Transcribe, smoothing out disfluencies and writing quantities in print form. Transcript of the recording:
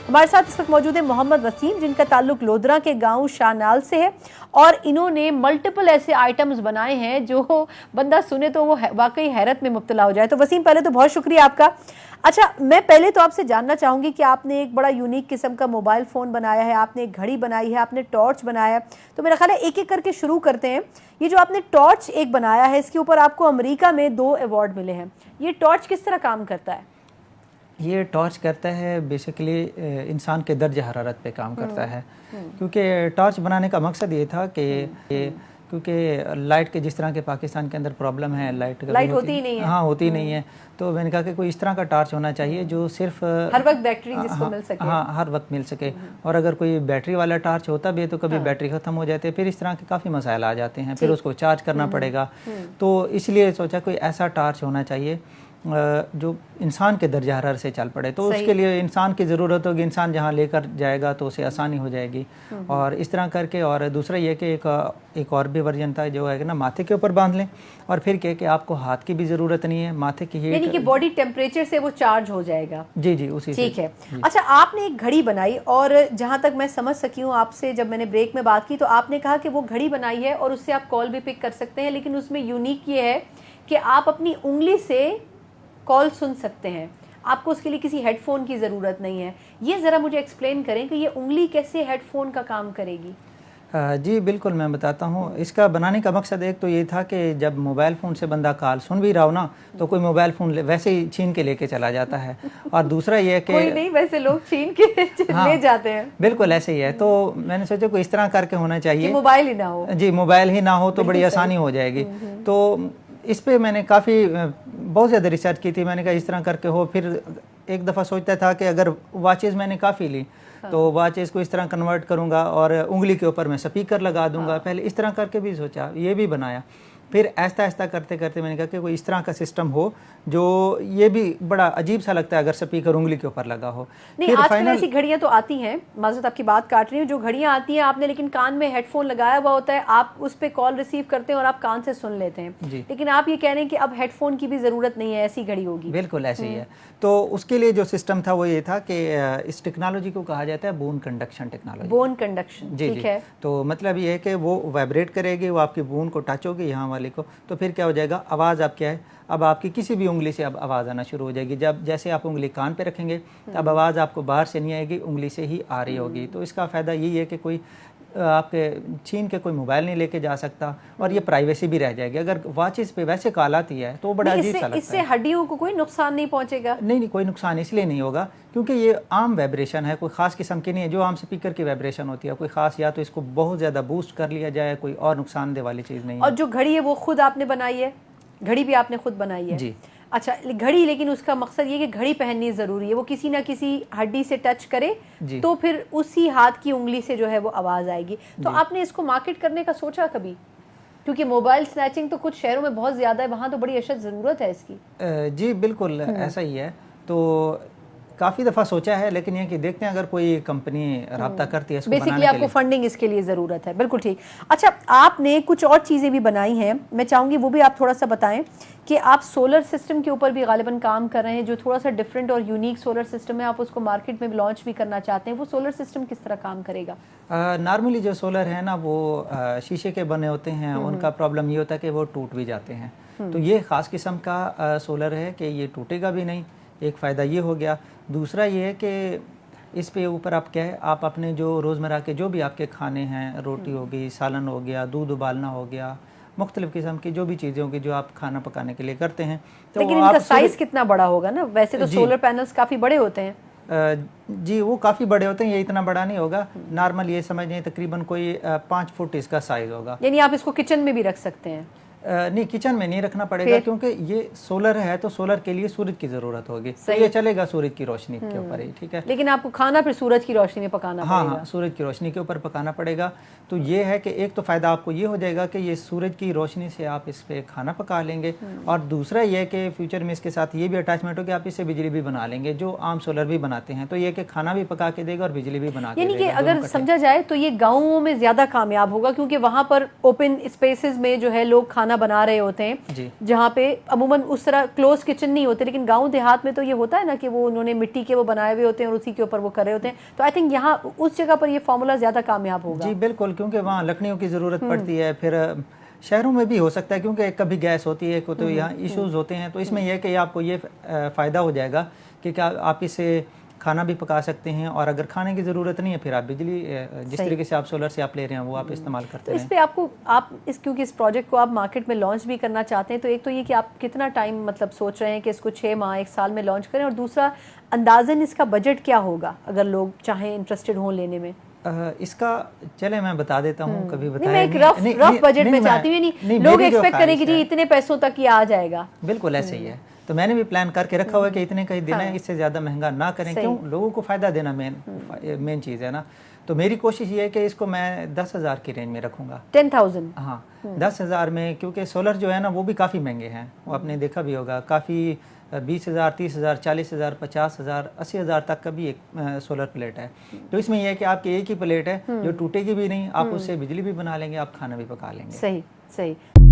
हमारे साथ इस वक्त मौजूद है मोहम्मद वसीम, जिनका ताल्लुक लोधरा के गांव शाहनाल से है और इन्होंने मल्टीपल ऐसे आइटम्स बनाए हैं जो बंदा सुने तो वो वाकई हैरत में मुब्तला हो जाए। तो वसीम, पहले तो बहुत शुक्रिया आपका। अच्छा, मैं पहले तो आपसे जानना चाहूंगी कि आपने एक बड़ा यूनिक किस्म का मोबाइल फ़ोन बनाया है, आपने एक घड़ी बनाई है, आपने टॉर्च बनाया है। तो मेरा ख्याल है एक एक करके शुरू करते हैं। ये जो आपने टॉर्च एक बनाया है, इसके ऊपर आपको अमेरिका में 2 अवार्ड मिले हैं। ये टॉर्च किस तरह काम करता है? ये टॉर्च करता है बेसिकली इंसान के दर्ज हरारत पे काम करता है, क्योंकि टॉर्च बनाने का मकसद ये था कि क्योंकि लाइट के जिस तरह के पाकिस्तान के अंदर प्रॉब्लम है, लाइट होती ही नहीं है। हाँ, होती नहीं है। तो मैंने कहा कि कोई इस तरह का टॉर्च होना चाहिए जो सिर्फ हर वक्त बैटरी जिसको मिल सके। हाँ, हर वक्त मिल सके। और अगर कोई बैटरी वाला टॉर्च होता भी है तो कभी बैटरी ख़त्म हो जाती है, फिर इस तरह के काफ़ी मसाइल आ जाते हैं, फिर उसको चार्ज करना पड़ेगा। तो इसलिए सोचा कोई ऐसा टॉर्च होना चाहिए जो इंसान के दर्जा हरारत से चल पड़े। तो उसके लिए इंसान की ज़रूरत होगी, इंसान जहाँ लेकर जाएगा तो उसे आसानी हो जाएगी। और इस तरह करके, और दूसरा ये कि एक और भी वर्जन था जो है कि ना माथे के ऊपर बांध लें, और फिर कह कि आपको हाथ की भी ज़रूरत नहीं है, माथे की यानी कि बॉडी टेम्परेचर से वो चार्ज हो जाएगा। जी जी, उसी ठीक है। अच्छा, आपने एक घड़ी बनाई और जहाँ तक मैं समझ सकी हूँ आपसे, जब मैंने ब्रेक में बात की तो आपने कहा कि वो घड़ी बनाई है और उससे आप कॉल भी पिक कर सकते हैं, लेकिन उसमें यूनिक ये है कि आप अपनी उंगली से कॉल सुन सकते हैं, आपको उसके लिए किसी हेडफोन की ज़रूरत नहीं है। ये ज़रा मुझे एक्सप्लेन करें कि ये उंगली कैसे हेडफोन का काम करेगी? जी बिल्कुल, मैं बताता हूँ। इसका बनाने का मकसद एक तो ये था कि जब मोबाइल फ़ोन से बंदा कॉल सुन भी रहा हो ना, तो कोई मोबाइल फ़ोन वैसे ही छीन के लेके चला जाता है। और दूसरा ये कि कोई नहीं, वैसे लोग छीन के ले जाते हैं। बिल्कुल ऐसे ही है। तो मैंने सोचा कोई इस तरह करके होना चाहिए, मोबाइल ही ना हो। जी, मोबाइल ही ना हो तो बड़ी आसानी हो जाएगी। तो इस पे मैंने काफ़ी बहुत ज़्यादा रिसर्च की थी। मैंने कहा इस तरह करके हो। फिर एक दफ़ा सोचता था कि अगर वॉचेज़ मैंने काफ़ी ली तो वॉचेज़ को इस तरह कन्वर्ट करूँगा और उंगली के ऊपर मैं स्पीकर लगा दूँगा। पहले इस तरह करके भी सोचा, ये भी बनाया। फिर ऐसा ऐसा करते करते मैंने कहा कि कोई इस तरह का सिस्टम हो जो ये भी बड़ा अजीब सा लगता है अगर स्पीकर उंगली के ऊपर लगा हो। नहीं, आजकल ऐसी घड़ियां तो आती हैं, माज़रत आपकी बात काट रही हूँ, जो घड़ियां आती हैं आपने लेकिन कान में हेडफोन लगाया हुआ होता है, आप उस पर कॉल रिसीव करते हैं और आप कान से सुन लेते हैं। लेकिन आप ये कह रहे हैं कि अब हेडफोन की भी ज़रूरत नहीं है, ऐसी घड़ी होगी। बिल्कुल ऐसे ही है। तो उसके लिए जो सिस्टम था वो ये था कि इस टेक्नोलॉजी को कहा जाता है bone conduction technology. Bone conduction, ठीक है। तो मतलब ये है कि वो वाइब्रेट करेगी, वो आपकी बोन को टच होगी यहाँ वाले को, तो फिर क्या हो जाएगा, आवाज़ आप क्या है, अब आपकी किसी भी उंगली से अब आवाज़ आना शुरू हो जाएगी। जब जैसे आप उंगली कान पे रखेंगे तब आवाज़ आपको बाहर से नहीं आएगी, उंगली से ही आ रही होगी। तो इसका फ़ायदा यही है कि कोई आपके छीन के कोई मोबाइल नहीं लेके जा सकता, और ये प्राइवेसी भी रह जाएगी। अगर वॉचेस पे वैसे कॉल आती है तो बड़ा अजीब सा लगता है। इससे हड्डियों को कोई नुकसान नहीं पहुंचेगा? नहीं, कोई नुकसान इसलिए नहीं होगा क्योंकि ये आम वाइब्रेशन है, कोई ख़ास किस्म की नहीं है जो आम स्पीकर की वाइब्रेशन होती है। कोई ख़ास, या तो इसको बहुत ज़्यादा बूस्ट कर लिया जाए, कोई और नुकसानदेह वाली चीज़ नहीं है। और जो घड़ी है वो खुद आपने बनाई है? घड़ी भी आपने खुद बनाई है? जी। अच्छा, घड़ी, लेकिन उसका मकसद ये कि घड़ी पहननी ज़रूरी है, वो किसी ना किसी हड्डी से टच करे तो फिर उसी हाथ की उंगली से जो है वो आवाज़ आएगी। तो आपने इसको मार्केट करने का सोचा कभी? क्योंकि मोबाइल स्नैचिंग तो कुछ शहरों में बहुत ज़्यादा है, वहाँ तो बड़ी अशद ज़रूरत है इसकी। जी बिल्कुल ऐसा ही है। तो काफ़ी दफ़ा सोचा है, लेकिन ये कि देखते हैं अगर कोई कंपनी राब्ता करती है इसको बनाने के लिए। बेसिकली आपको फंडिंग इसके लिए ज़रूरत है। बिल्कुल ठीक। अच्छा, आपने कुछ और चीज़ें भी बनाई हैं, मैं चाहूँगी वो भी आप थोड़ा सा बताएं कि आप सोलर सिस्टम के ऊपर भी गालिबन काम कर रहे हैं, जो थोड़ा सा डिफरेंट और यूनिक सोलर सिस्टम है। आप उसको मार्केट में लॉन्च भी करना चाहते हैं। वो सोलर सिस्टम किस तरह काम करेगा? नॉर्मली जो सोलर है ना वो शीशे के बने होते हैं, उनका प्रॉब्लम ये होता है कि वो टूट भी जाते हैं। तो ये ख़ास किस्म का सोलर है कि ये टूटेगा भी नहीं, एक फ़ायदा ये हो गया। दूसरा ये है कि इस पे ऊपर आप क्या है, आप अपने जो रोज़मर्रा के जो भी आपके खाने हैं, रोटी हो गई, सालन हो गया, दूध उबालना हो गया, मुख्तलिफ़ किस्म की जो भी चीज़ें होंगी जो आप खाना पकाने के लिए करते हैं। तो लेकिन इनका साइज़ कितना बड़ा होगा ना? वैसे तो सोलर पैनल्स काफ़ी बड़े होते हैं। जी, वो काफ़ी बड़े होते हैं, ये इतना बड़ा नहीं होगा। नॉर्मल ये समझिए तकरीबन कोई 5 फुट इसका साइज़ होगा। यानी आप इसको किचन में भी रख सकते हैं? नहीं, किचन में नहीं रखना पड़ेगा क्योंकि ये सोलर है तो सोलर के लिए सूरज की ज़रूरत होगी, तो ये चलेगा सूरज की रोशनी के ऊपर ही, ठीक है। लेकिन आपको खाना फिर सूरज की रोशनी में पकाना पड़ेगा। हाँ, सूरज की रोशनी के ऊपर पकाना पड़ेगा। तो ये है कि एक तो फ़ायदा आपको ये हो जाएगा कि ये सूरज की रोशनी से आप इस पर खाना पका लेंगे, और दूसरा ये है कि फ्यूचर में इसके साथ ये भी अटैचमेंट हो कि आप इससे बिजली भी बना लेंगे, जो आम सोलर भी बनाते हैं। तो ये कि खाना भी पका के देगा और बिजली भी बना के देगा। यानी कि अगर समझा जाए तो ये गाँवों में ज़्यादा कामयाब होगा, क्योंकि वहाँ पर ओपन स्पेसेस में जो है लोग खाना खाना बना रहे होते हैं, जी। जहाँ पे अमूमन उस तरह क्लोज किचन नहीं होते, लेकिन गांव देहात में तो ये होता है ना कि वो उन्होंने मिट्टी के वो बनाए हुए होते हैं और उसी के ऊपर वो कर रहे होते हैं। तो आई थिंक यहाँ उस जगह पर ये फॉर्मूला ज़्यादा कामयाब होगा। जी बिल्कुल, क्योंकि वहाँ लकड़ियों की ज़रूरत पड़ती है। फिर शहरों में भी हो सकता है, क्योंकि कभी गैस होती है, तो यहाँ इश्यूज़ होते हैं। तो इसमें यह है कि आपको ये फ़ायदा हो जाएगा कि क्या आप इससे खाना भी पका सकते हैं, और अगर खाने की ज़रूरत नहीं है फिर आप बिजली जिस तरीके से आप सोलर से आप ले रहे हैं वो आप इस्तेमाल करते हैं। तो इस पे क्योंकि इस प्रोजेक्ट को आप मार्केट में लॉन्च भी करना चाहते हैं, तो एक तो ये कि आप कितना टाइम मतलब सोच रहे हैं कि इसको 6 माह 1 साल में लॉन्च करें, और दूसरा अंदाजन इसका बजट क्या होगा अगर लोग चाहें इंटरेस्टेड हों लेने में? इसका चले मैं बता देता हूँ, कभी बताया मैं एक रफ बजट में चाहती हूँ, नहीं लोग एक्सपेक्ट करें कि जी इतने पैसों तक ये आ जाएगा। बिल्कुल ऐसे ही है। तो मैंने भी प्लान करके रखा हुआ है कि इतने का ही देना है, इससे ज़्यादा महंगा ना करें। क्यों, लोगों को फ़ायदा देना मेन चीज़ है ना। तो मेरी कोशिश ये है कि इसको मैं 10,000 की रेंज में रखूँगा। 10,000? हाँ, 10,000 में, क्योंकि सोलर जो है ना वो भी काफ़ी महंगे हैं, वो आपने देखा भी होगा। काफ़ी 20,000, 30,000, 40,000, 50,000, 80,000 तक का भी एक सोलर प्लेट है। तो इसमें यह है कि आपकी एक ही प्लेट है जो टूटेगी भी नहीं, आप उससे बिजली भी बना लेंगे, आप खाना भी पका लेंगे। सही सही।